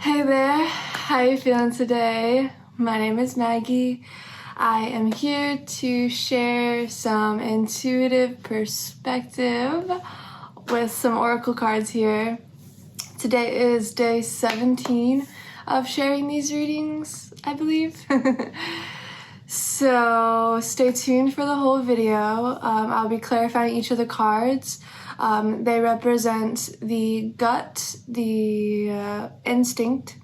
Hey there, how you feeling today? My name is Maggie. I am here to share some intuitive perspective with some oracle cards here. Today is day 17 of sharing these readings, I believe. So stay tuned for the whole video. I'll be clarifying each of the cards. They represent the gut, the instinct,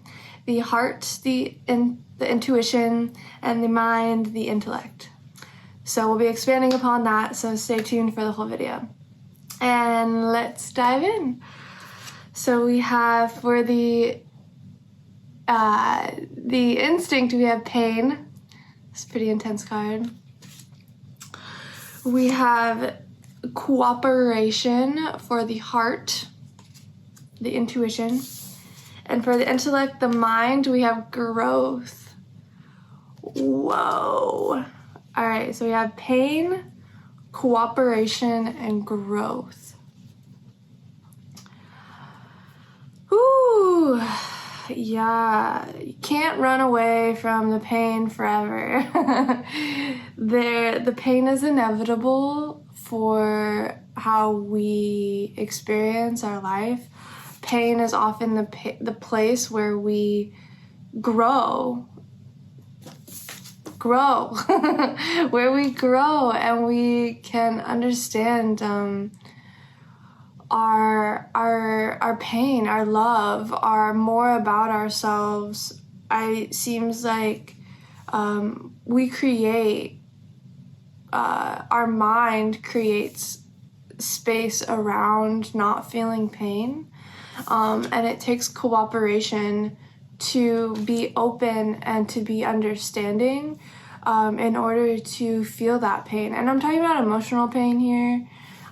the heart, the intuition, and the mind, the intellect. So we'll be expanding upon that, so stay tuned for the whole video. And let's dive in. So we have for the instinct, we have pain. It's a pretty intense card. We have cooperation for the heart, the intuition. And for the intellect, the mind, we have growth. Whoa. All right, so we have pain, cooperation, and growth. Ooh. Yeah, you can't run away from the pain forever. The pain is inevitable for how we experience our life. Pain is often the place where we grow, where we grow and we can understand our pain, our love, are more about ourselves. It seems like we create, our mind creates space around not feeling pain, and it takes cooperation to be open and to be understanding in order to feel that pain. And I'm talking about emotional pain here.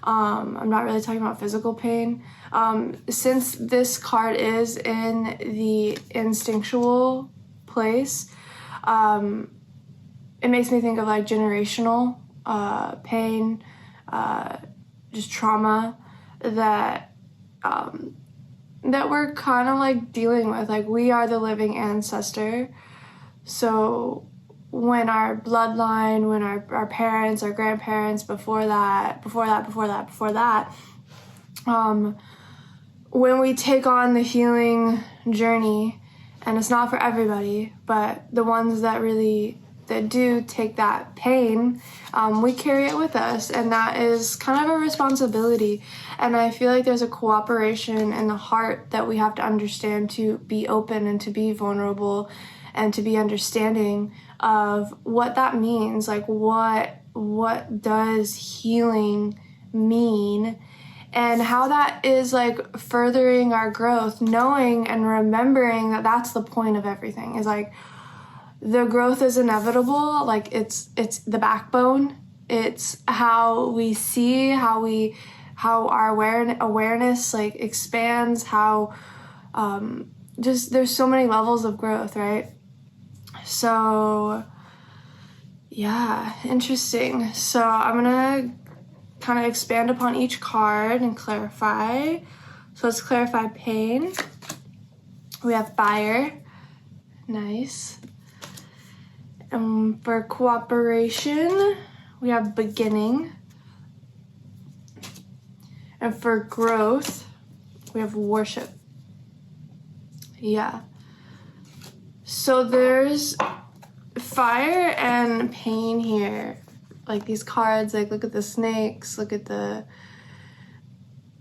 I'm not really talking about physical pain. Since this card is in the instinctual place, it makes me think of like generational pain, just trauma that we're kind of like dealing with. Like, we are the living ancestor. So when our bloodline, when our parents, our grandparents, before that, when we take on the healing journey, and it's not for everybody, but the ones that do take that pain, we carry it with us, and that is kind of a responsibility. And I feel like there's a cooperation in the heart that we have to understand, to be open and to be vulnerable and to be understanding of what that means. Like, what does healing mean, and how that is like furthering our growth, knowing and remembering that that's the point of everything. Is like, the growth is inevitable. Like, it's the backbone. It's how we see, how our awareness like expands, how just there's so many levels of growth, right? So yeah, interesting. So I'm gonna kind of expand upon each card and clarify. So let's clarify pain. We have fire. Nice. And for cooperation, we have beginning. And for growth, we have worship. Yeah. So there's fire and pain here. Like, these cards, like, look at the snakes, look at the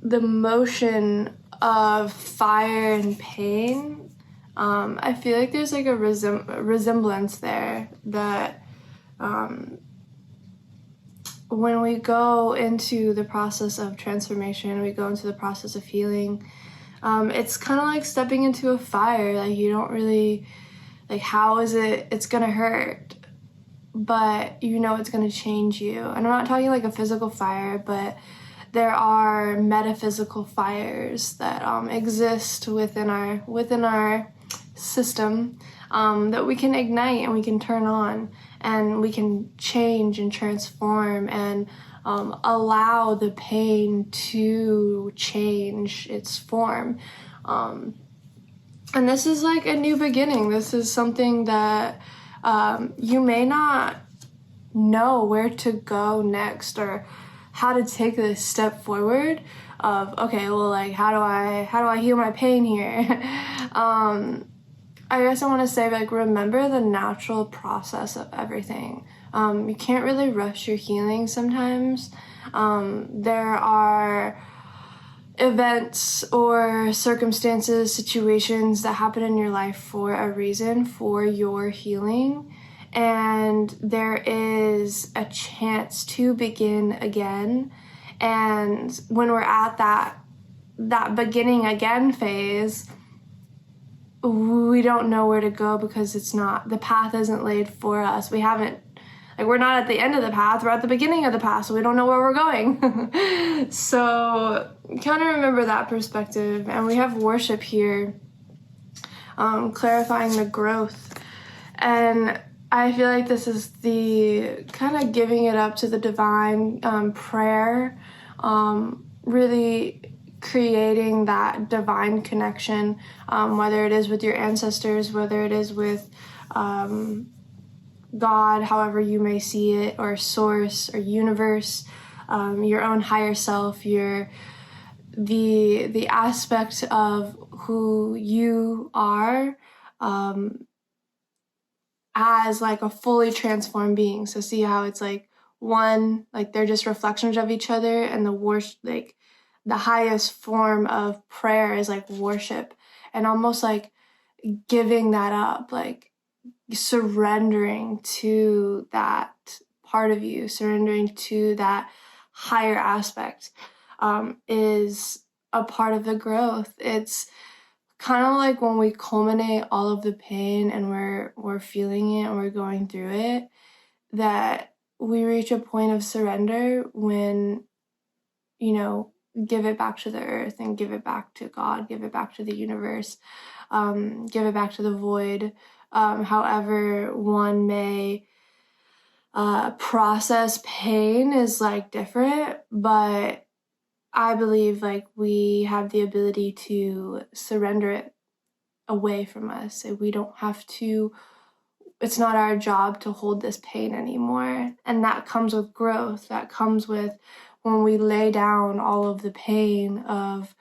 motion of fire and pain. I feel like there's like a resemblance there, that when we go into the process of transformation, we go into the process of healing, it's kind of like stepping into a fire. Like, you don't really, like, how is it's gonna hurt, but you know it's gonna change you. And I'm not talking like a physical fire, but there are metaphysical fires that exist within our system, that we can ignite and we can turn on, and we can change and transform and allow the pain to change its form. And And this is like a new beginning. This is something that you may not know where to go next or how to take this step forward of, okay, well, like, how do I heal my pain here? I guess I want to say, like, remember the natural process of everything. You can't really rush your healing sometimes. There are events or circumstances, situations that happen in your life for a reason, for your healing. And there is a chance to begin again. And when we're at that beginning again phase, we don't know where to go because the path isn't laid for us. We're not at the end of the path, we're at the beginning of the path, so we don't know where we're going. So kind of remember that perspective. And we have worship here, clarifying the growth. And I feel like this is the kind of giving it up to the divine, prayer, really creating that divine connection, whether it is with your ancestors, whether it is with God, however you may see it, or source or universe, your own higher self, the aspect of who you are, as like a fully transformed being. So see how it's like one, like they're just reflections of each other, and the highest form of prayer is like worship, and almost like giving that up, like surrendering to that part of you, surrendering to that higher aspect, is a part of the growth. It's kind of like when we culminate all of the pain and we're feeling it and we're going through it, that we reach a point of surrender when, give it back to the earth and give it back to God, give it back to the universe, give it back to the void. However one may process pain is like different, but I believe like we have the ability to surrender it away from us. We don't have to, it's not our job to hold this pain anymore. And that comes with growth. That comes with when we lay down all of the pain of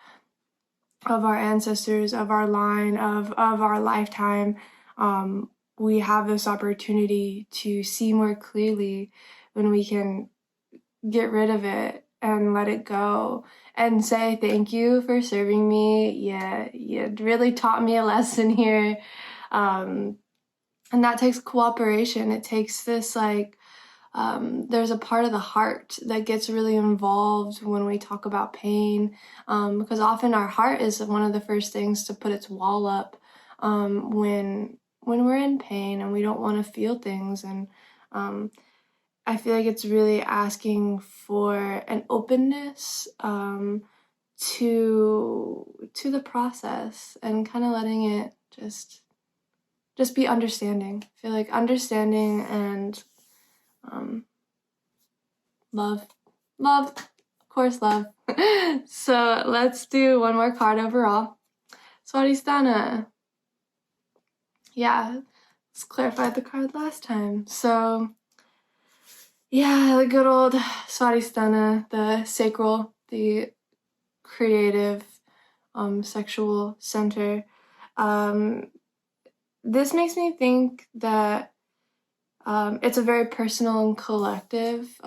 our ancestors, of our line, of our lifetime. We have this opportunity to see more clearly when we can get rid of it and let it go and say, thank you for serving me. Yeah, you really taught me a lesson here. And that takes cooperation. It takes this there's a part of the heart that gets really involved when we talk about pain, because often our heart is one of the first things to put its wall up when we're in pain and we don't want to feel things. And I feel like it's really asking for an openness to the process and kind of letting it just be understanding. I feel like understanding and love, of course, love. So let's do one more card overall. Swadhisthana. Yeah, let's clarify the card last time. So yeah, the good old Swadhisthana, the sacral, the creative, sexual center. This makes me think that it's a very personal and collective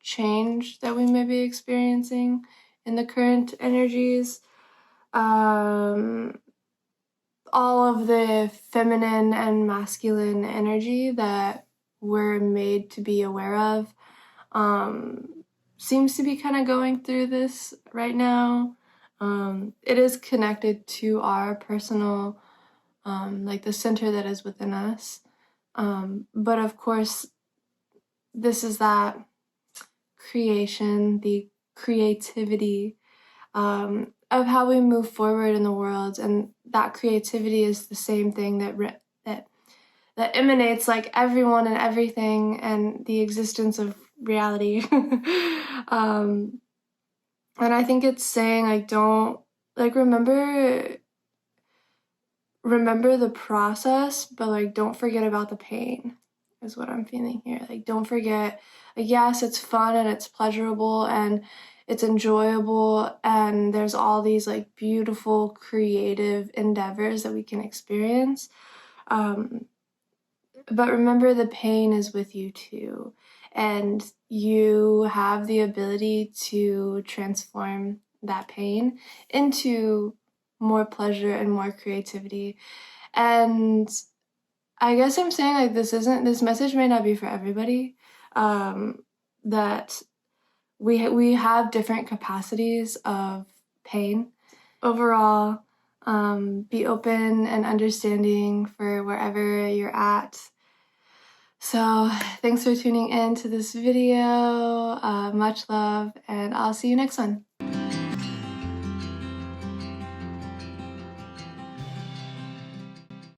change that we may be experiencing in the current energies. All of the feminine and masculine energy that we're made to be aware of seems to be kind of going through this right now. It is connected to our personal, like the center that is within us. But of course, this is that creation, the creativity of how we move forward in the world, and that creativity is the same thing that emanates like everyone and everything and the existence of reality. And I think it's saying, like, don't, like, remember remember the process, but like don't forget about the pain is what I'm feeling here. Like don't forget, like yes, it's fun and it's pleasurable and it's enjoyable and there's all these like beautiful creative endeavors that we can experience. But remember the pain is with you too. And you have the ability to transform that pain into more pleasure and more creativity. And I guess I'm saying like this message may not be for everybody. That we have different capacities of pain. Overall, be open and understanding for wherever you're at. So thanks for tuning in to this video. Much love, and I'll see you next one.